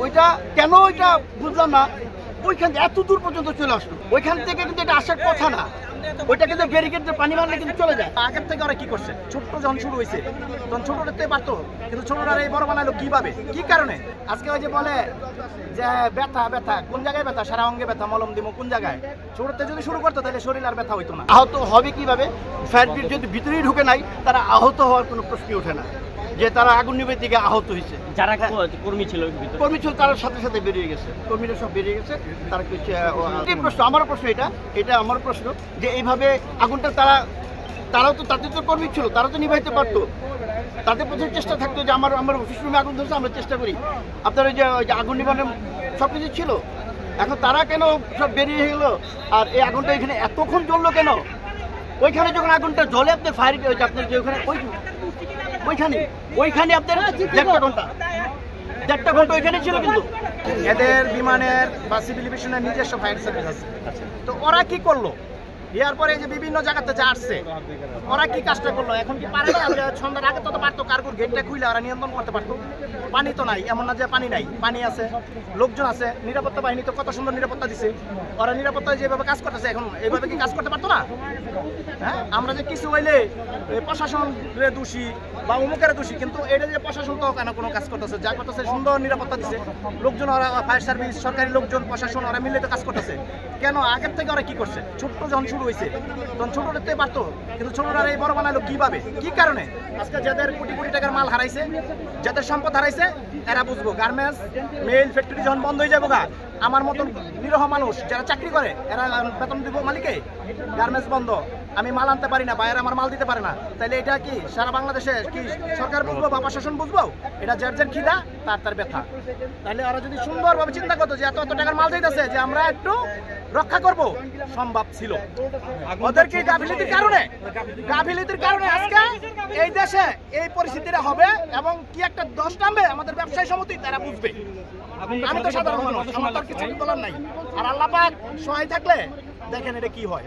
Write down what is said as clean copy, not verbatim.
ওইটা কেন ওইটা বুঝলাম না, ওইখান থেকে এত দূর পর্যন্ত চলে আসলো, ওইখান থেকে কিন্তু এটা আসার কথা না, ওইটা কিন্তু ব্যারিকেড দিয়ে পানি মারলে কিন্তু চলে যায়। আগের থেকে ওরা কি করছে, ছোট্ট যখন শুরু হয়েছে তখন ছোটতে পারতো, কিন্তু ছোটরা এই বড় বানালো কিভাবে, কি কারণে? আজকে ওই যে বলে যে ব্যথা ব্যথা, কোন জায়গায় ব্যথা? সারা অঙ্গে ব্যথা, মলম দিব কোন জায়গায়? ছোটতে যদি শুরু করতো তাহলে শরীর আর ব্যথা হইতো না। আহত হবে কিভাবে? ফায়ার ব্রিগেড যদি ভিতরেই ঢুকে নাই, তারা আহত হওয়ার কোনো প্রশ্নই ওঠে না, যে তারা আগুন নিভে থেকে আহত হয়েছে। যারা কর্মী ছিল তার সাথে সাথে বেরিয়ে গেছে, কর্মীরা সব বেরিয়ে গেছে। তারা কিছু প্রশ্ন, আমারও প্রশ্ন, এটা আমার প্রশ্ন যে এইভাবে আগুনটা তারাও তো, তাদের তো কর্মী ছিল, তারা তো নিভাইতে পারতো। তাদের প্রথম চেষ্টা থাকতো যে আমার অফিস রুমে আগুন ধরছে, আমরা চেষ্টা করি। আপনার ওই যে আগুন নিবানোর সব কিছু ছিল, এখন তারা কেন সব বেরিয়ে গেল? আর এই আগুনটা এখানে এতক্ষণ জ্বললো কেন? ওইখানে যখন আগুনটা জ্বলে আপনার ফায়ার, আপনার যে ওইখানে ওইখানে আপনার 1.5 ঘন্টা ওইখানে ছিল। কিন্তু এদের বিমানের বা সিভিল এভিয়েশনের নিজস্ব ফায়ার সার্ভিস আছে। তো ওরা কি করলো? এরপরে যে বিভিন্ন জায়গাতে যা আসছে, ওরা কি কাজটা করলো? এখন কি পারে না? সন্ধ্যার আগে তো পারতো, কার্গোর গেটটা খুলে ওরা নিয়ন্ত্রণ করতে পারতো। পানি তো নাই, এমন না যে পানি নাই, পানি আছে, লোকজন আছে, নিরাপত্তা বাহিনী তো কত সুন্দর নিরাপত্তা দিছে। ওরা নিরাপত্তায় যেভাবে কাজ করতেছে, এখন এইভাবে কি কাজ করতে পারতো না? হ্যাঁ, আমরা যে কিছু হইলে প্রশাসনের দোষী বা অমুকের দোষী, কিন্তু এটা যে প্রশাসন তো কেন কোনো কাজ করতেছে, যা করতেছে সুন্দর নিরাপত্তা দিচ্ছে, লোকজন ওরা ফায়ার সার্ভিস, সরকারি লোকজন, প্রশাসন ওরা মিলে তো কাজ করতেছে। কেন আগের থেকে ওরা কি করছে? ছোট্ট যখন শুরু হয়েছে তখন ছোটতে পারতো, কিন্তু ছোটরা এই বড় বানালো কিভাবে, কি কারণে? আজকে যাদের কোটি কোটি টাকার মাল হারাইছে, যাদের সম্পদ হারাইছে, এরা বুঝবো। গার্মেন্টস, মেল ফ্যাক্টরি যখন বন্ধ হয়ে যাবো, আমার মতন নিরহ মানুষ যারা চাকরি করে, এরা বেতন দিব মালিকে। গার্মেন্টস বন্ধ, আমি মাল আনতে পারি না, বাইরে আমার মাল দিতে পারে না, তাহলে এটা কি সারা বাংলাদেশে কি সরকার বুঝবো বা প্রশাসন বুঝবো? এটা যার যার খিদা তার ব্যথা। তাহলে ওরা যদি সুন্দরভাবে চিন্তা করতো যে এত টাকার মাল যাইতেছে, যে আমরা একটু রক্ষা করব, সম্ভব ছিল। ওদের কি গাফিলতির কারণে আজকে এই দেশে এই পরিস্থিতিটা হবে, এবং কি একটা দোষ নামবে আমাদের ব্যবসায়ী সমিতি, তারা বুঝবে। আমি তো সাধারণ মানুষ, আমার তো কিছু বলার নাই। আর আল্লাহ পাক সহায় থাকলে দেখেন এটা কি হয়।